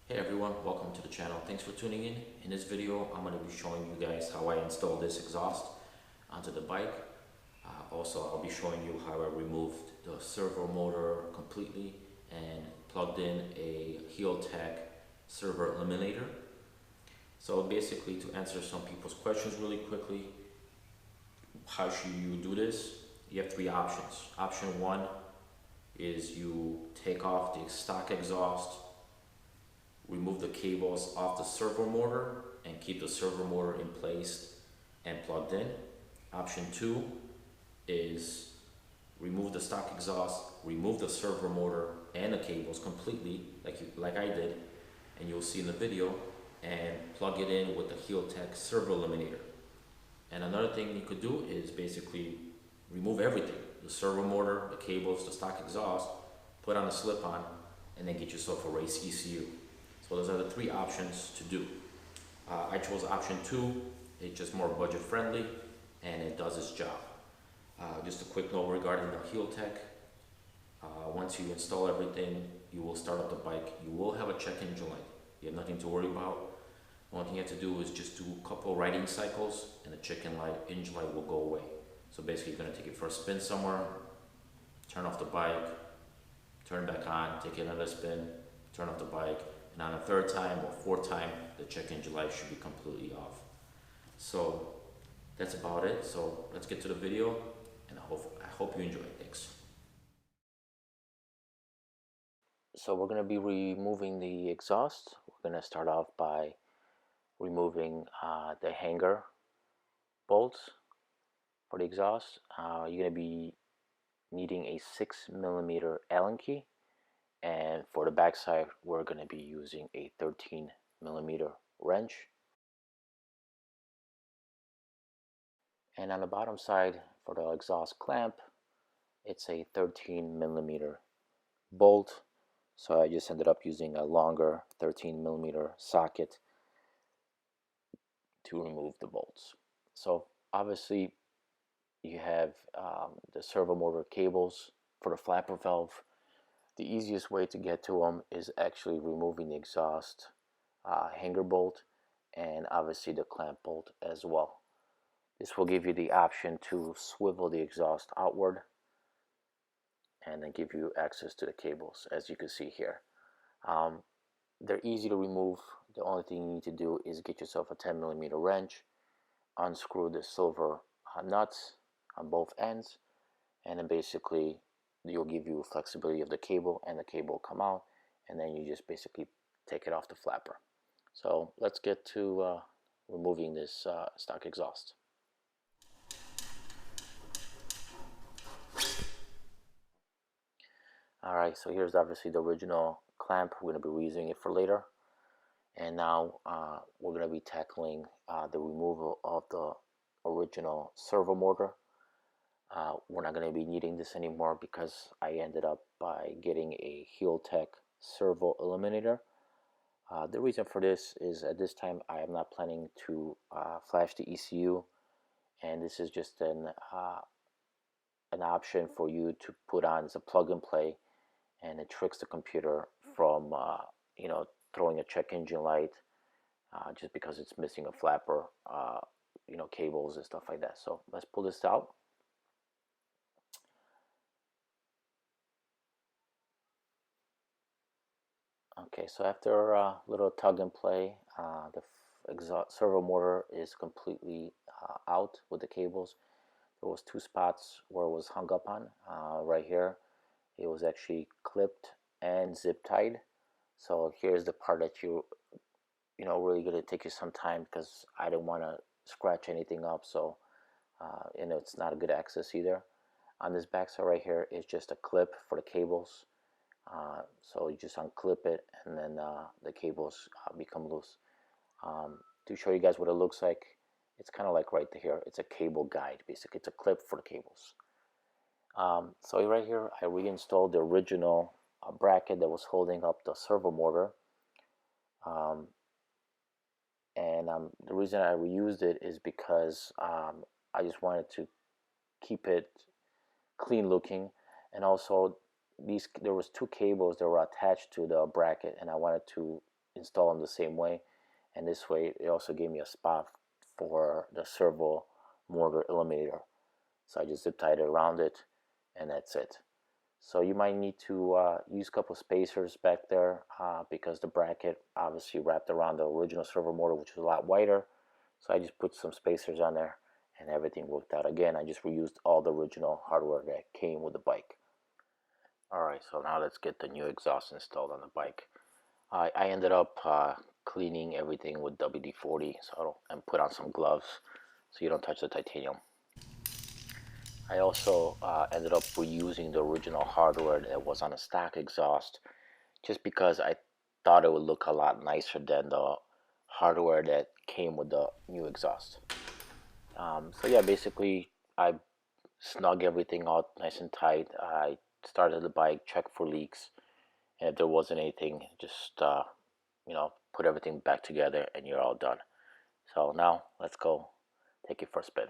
Hey everyone, welcome to the channel. Thanks for tuning in. In this video, I'm going to be showing you guys how I installed this exhaust onto the bike. Also, I'll be showing you how I removed the servo motor completely and plugged in a HealTech servo eliminator. So basically, to answer some people's questions really quickly, how should you do this? You have three options. Option one is you take off the stock exhaust, remove the cables off the servo motor and keep the servo motor in place and plugged in. Option two is remove the stock exhaust, remove the servo motor and the cables completely like I did, and you'll see in the video, and plug it in with the HealTech servo eliminator. And another thing you could do is basically remove everything, the servo motor, the cables, the stock exhaust, put on a slip-on, and then get yourself a race ECU. So those are the three options to do. I chose option two. It's just more budget friendly and it does its job. Just a quick note regarding the HealTech. Once you install everything, you will start up the bike. You will have a check engine light. You have nothing to worry about. The only thing you have to do is just do a couple riding cycles and the engine light will go away. So basically you're going to take it for a spin somewhere, turn off the bike, turn it back on, take another spin, turn off the bike, and on a third time or fourth time, the check engine light should be completely off. So that's about it. So let's get to the video, and I hope you enjoy it. Thanks. So we're going to be removing the exhaust. We're going to start off by removing the hanger bolts for the exhaust. You're going to be needing a 6mm Allen key, and for the back side we're going to be using a 13mm wrench. And on the bottom side for the exhaust clamp, it's a 13mm bolt. So I just ended up using a longer 13mm socket to remove the bolts. So obviously you have the servo motor cables for the flapper valve. The easiest way to get to them is actually removing the exhaust hanger bolt and obviously the clamp bolt as well. This will give you the option to swivel the exhaust outward and then give you access to the cables, as you can see here. They're easy to remove. The only thing you need to do is get yourself a 10mm wrench, unscrew the silver nuts on both ends, and then basically you'll give you flexibility of the cable, and the cable will come out, and then you just basically take it off the flapper. So let's get to removing this stock exhaust. Alright, so here's obviously the original clamp. We're going to be reusing it for later. And now we're going to be tackling the removal of the original servo motor. We're not going to be needing this anymore because I ended up by getting a HealTech servo eliminator. The reason for this is at this time I am not planning to flash the ECU, and this is just an option for you to put on as a plug and play, and it tricks the computer from throwing a check engine light just because it's missing a flapper, cables and stuff like that. So let's pull this out. Okay, so after a little tug and play, the servo motor is completely out with the cables. There was two spots where it was hung up on. Right here, it was actually clipped and zip tied. So here's the part that really going to take you some time, because I don't want to scratch anything up. So it's not a good access either. On this back side right here is just a clip for the cables. So you just unclip it, and then the cables become loose. To show you guys what it looks like, it's kind of like right here. It's a cable guide, basically. It's a clip for the cables. So right here, I reinstalled the original bracket that was holding up the servo motor. And the reason I reused it is because I just wanted to keep it clean looking, and also there was two cables that were attached to the bracket, and I wanted to install them the same way. And this way it also gave me a spot for the servo motor eliminator. So I just zip tied it around it, and that's it. So you might need to use a couple of spacers back there because the bracket obviously wrapped around the original servo motor, which was a lot wider. So I just put some spacers on there and everything worked out. Again, I just reused all the original hardware that came with the bike. Alright, so now let's get the new exhaust installed on the bike. I ended up cleaning everything with WD-40 and put on some gloves so you don't touch the titanium. I also ended up reusing the original hardware that was on the stock exhaust just because I thought it would look a lot nicer than the hardware that came with the new exhaust. So yeah, basically I snug everything out nice and tight. I started the bike, checked for leaks, and if there wasn't anything, just put everything back together and you're all done. So now let's go take it for a spin.